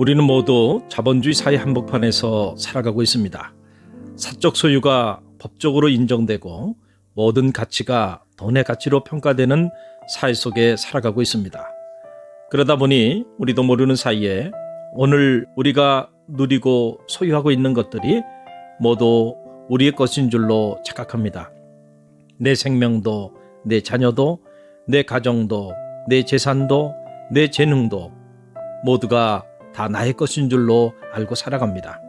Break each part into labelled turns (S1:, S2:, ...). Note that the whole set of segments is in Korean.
S1: 우리는 모두 자본주의 사회 한복판에서 살아가고 있습니다. 사적 소유가 법적으로 인정되고 모든 가치가 돈의 가치로 평가되는 사회 속에 살아가고 있습니다. 그러다 보니 우리도 모르는 사이에 오늘 우리가 누리고 소유하고 있는 것들이 모두 우리의 것인 줄로 착각합니다. 내 생명도, 내 자녀도, 내 가정도, 내 재산도, 내 재능도 모두가 다 나의 것인 줄로 알고 살아갑니다.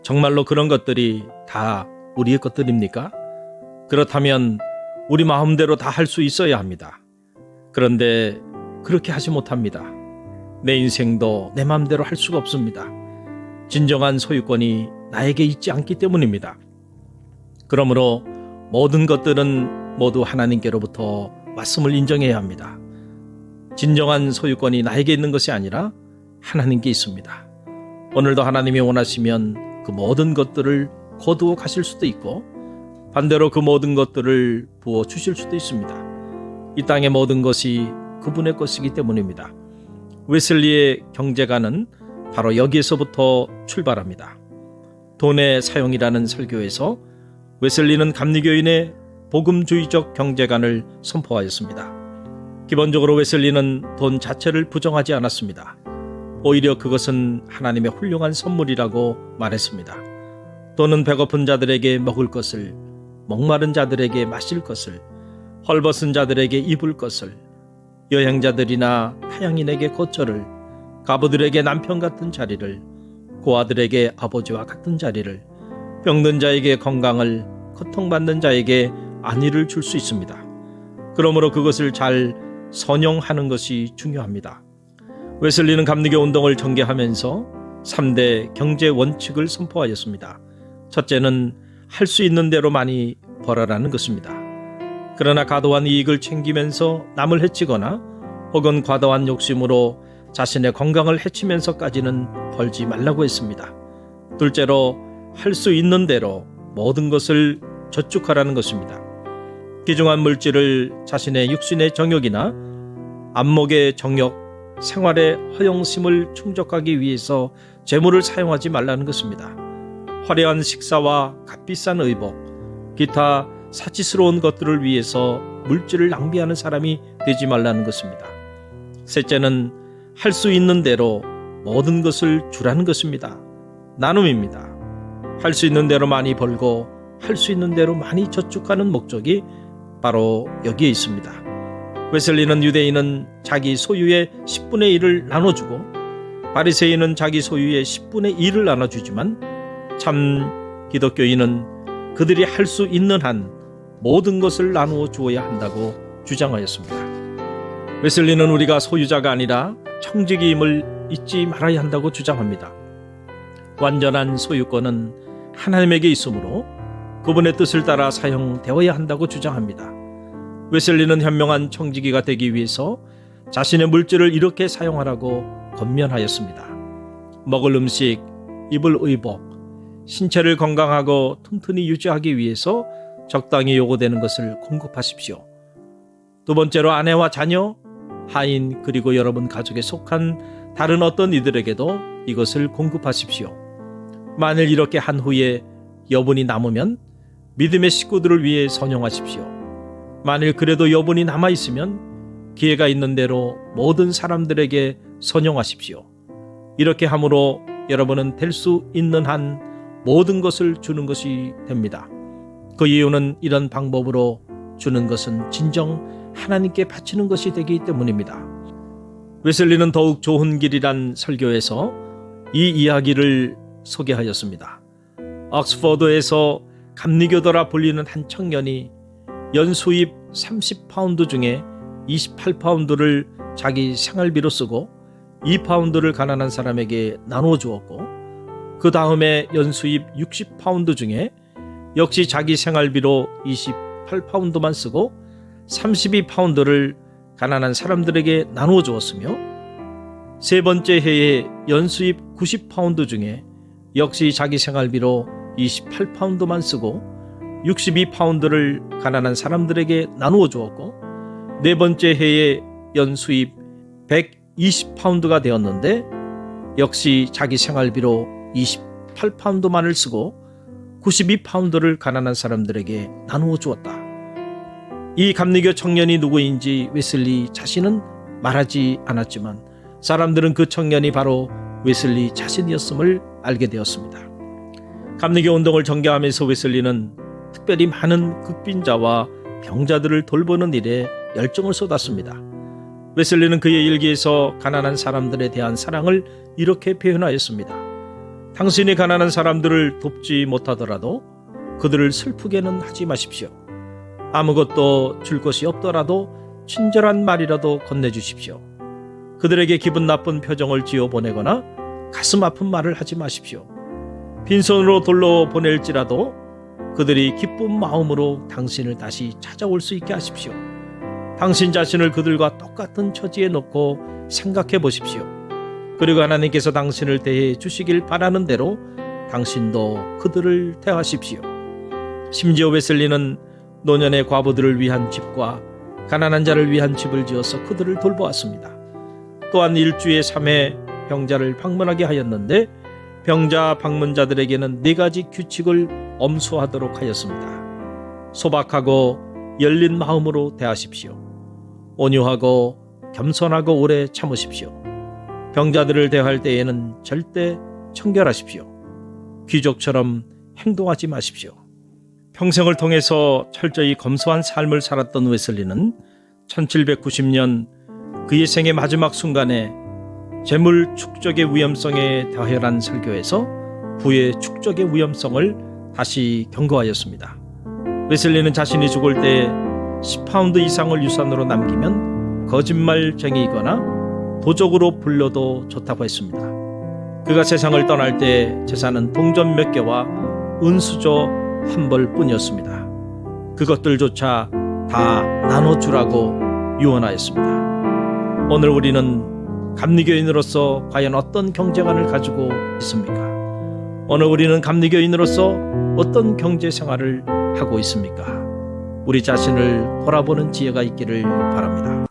S1: 정말로 그런 것들이 다 우리의 것들입니까? 그렇다면 우리 마음대로 다 할 수 있어야 합니다. 그런데 그렇게 하지 못합니다. 내 인생도 내 마음대로 할 수가 없습니다. 진정한 소유권이 나에게 있지 않기 때문입니다. 그러므로 모든 것들은 모두 하나님께로부터 왔음을 인정해야 합니다. 진정한 소유권이 나에게 있는 것이 아니라 하나님께 있습니다. 오늘도 하나님이 원하시면 그 모든 것들을 거두어 가실 수도 있고 반대로 그 모든 것들을 부어 주실 수도 있습니다. 이 땅의 모든 것이 그분의 것이기 때문입니다. 웨슬리의 경제관은 바로 여기에서부터 출발합니다. 돈의 사용이라는 설교에서 웨슬리는 감리교인의 복음주의적 경제관을 선포하였습니다. 기본적으로 웨슬리는 돈 자체를 부정하지 않았습니다. 오히려 그것은 하나님의 훌륭한 선물이라고 말했습니다. 돈은 배고픈 자들에게 먹을 것을, 목마른 자들에게 마실 것을, 헐벗은 자들에게 입을 것을, 여행자들이나 타향인에게 거처를, 가부들에게 남편 같은 자리를, 고아들에게 아버지와 같은 자리를, 병든 자에게 건강을, 고통받는 자에게 안위를 줄 수 있습니다. 그러므로 그것을 잘 선용하는 것이 중요합니다. 웨슬리는 감리교 운동을 전개하면서 3대 경제 원칙을 선포하였습니다. 첫째는 할 수 있는 대로 많이 벌어라는 것입니다. 그러나 과도한 이익을 챙기면서 남을 해치거나 혹은 과도한 욕심으로 자신의 건강을 해치면서까지는 벌지 말라고 했습니다. 둘째로 할 수 있는 대로 모든 것을 저축하라는 것입니다. 귀중한 물질을 자신의 육신의 정욕이나 안목의 정욕, 생활의 허영심을 충족하기 위해서 재물을 사용하지 말라는 것입니다. 화려한 식사와 값비싼 의복, 기타 사치스러운 것들을 위해서 물질을 낭비하는 사람이 되지 말라는 것입니다. 셋째는 할 수 있는 대로 모든 것을 주라는 것입니다. 나눔입니다. 할 수 있는 대로 많이 벌고 할 수 있는 대로 많이 저축하는 목적이 바로 여기에 있습니다. 웨슬리는 유대인은 자기 소유의 10분의 1을 나눠주고 바리새인은 자기 소유의 10분의 1을 나눠주지만 참 기독교인은 그들이 할 수 있는 한 모든 것을 나누어 주어야 한다고 주장하였습니다. 웨슬리는 우리가 소유자가 아니라 청지기임을 잊지 말아야 한다고 주장합니다. 완전한 소유권은 하나님에게 있으므로 그분의 뜻을 따라 사용되어야 한다고 주장합니다. 웨슬리는 현명한 청지기가 되기 위해서 자신의 물질을 이렇게 사용하라고 권면하였습니다. 먹을 음식, 입을 의복, 신체를 건강하고 튼튼히 유지하기 위해서 적당히 요구되는 것을 공급하십시오. 두 번째로 아내와 자녀, 하인 그리고 여러분 가족에 속한 다른 어떤 이들에게도 이것을 공급하십시오. 만일 이렇게 한 후에 여분이 남으면 믿음의 식구들을 위해 선용하십시오. 만일 그래도 여분이 남아있으면 기회가 있는 대로 모든 사람들에게 선용하십시오. 이렇게 함으로 여러분은 될 수 있는 한 모든 것을 주는 것이 됩니다. 그 이유는 이런 방법으로 주는 것은 진정 하나님께 바치는 것이 되기 때문입니다. 웨슬리는 더욱 좋은 길이란 설교에서 이 이야기를 소개하였습니다. 옥스퍼드에서 감리교도라 불리는 한 청년이 연수입 30파운드 중에 28파운드를 자기 생활비로 쓰고 2파운드를 가난한 사람에게 나누어 주었고 그 다음에 연수입 60파운드 중에 역시 자기 생활비로 28파운드만 쓰고 32파운드를 가난한 사람들에게 나누어 주었으며 세 번째 해에 연수입 90파운드 중에 역시 자기 생활비로 28파운드만 쓰고 62파운드를 가난한 사람들에게 나누어 주었고 네 번째 해에 연수입 120파운드가 되었는데 역시 자기 생활비로 28파운드만을 쓰고 92파운드를 가난한 사람들에게 나누어 주었다. 이 감리교 청년이 누구인지 웨슬리 자신은 말하지 않았지만 사람들은 그 청년이 바로 웨슬리 자신이었음을 알게 되었습니다. 감리교 운동을 전개하면서 웨슬리는 특별히 많은 극빈자와 병자들을 돌보는 일에 열정을 쏟았습니다. 웨슬리는 그의 일기에서 가난한 사람들에 대한 사랑을 이렇게 표현하였습니다. 당신이 가난한 사람들을 돕지 못하더라도 그들을 슬프게는 하지 마십시오. 아무것도 줄 것이 없더라도 친절한 말이라도 건네주십시오. 그들에게 기분 나쁜 표정을 지어 보내거나 가슴 아픈 말을 하지 마십시오. 빈손으로 돌로 보낼지라도 그들이 기쁜 마음으로 당신을 다시 찾아올 수 있게 하십시오. 당신 자신을 그들과 똑같은 처지에 놓고 생각해 보십시오. 그리고 하나님께서 당신을 대해 주시길 바라는 대로 당신도 그들을 대하십시오. 심지어 웨슬리는 노년의 과부들을 위한 집과 가난한 자를 위한 집을 지어서 그들을 돌보았습니다. 또한 일주에 3회 병자를 방문하게 하였는데 병자 방문자들에게는 4가지 규칙을 엄수하도록 하였습니다. 소박하고 열린 마음으로 대하십시오. 온유하고 겸손하고 오래 참으십시오. 병자들을 대할 때에는 절대 청결하십시오. 귀족처럼 행동하지 마십시오. 평생을 통해서 철저히 검소한 삶을 살았던 웨슬리는 1790년 그의 생의 마지막 순간에 재물 축적의 위험성에 대하여란 설교에서 부의 축적의 위험성을 다시 경고하였습니다. 웨슬리는 자신이 죽을 때 10파운드 이상을 유산으로 남기면 거짓말쟁이이거나 도적으로 불려도 좋다고 했습니다. 그가 세상을 떠날 때 재산은 동전 몇 개와 은수저 한 벌뿐이었습니다. 그것들조차 다 나눠주라고 유언하였습니다. 오늘 우리는 감리교인으로서 과연 어떤 경제관을 가지고 있습니까? 오늘 우리는 감리교인으로서 어떤 경제 생활을 하고 있습니까? 우리 자신을 돌아보는 지혜가 있기를 바랍니다.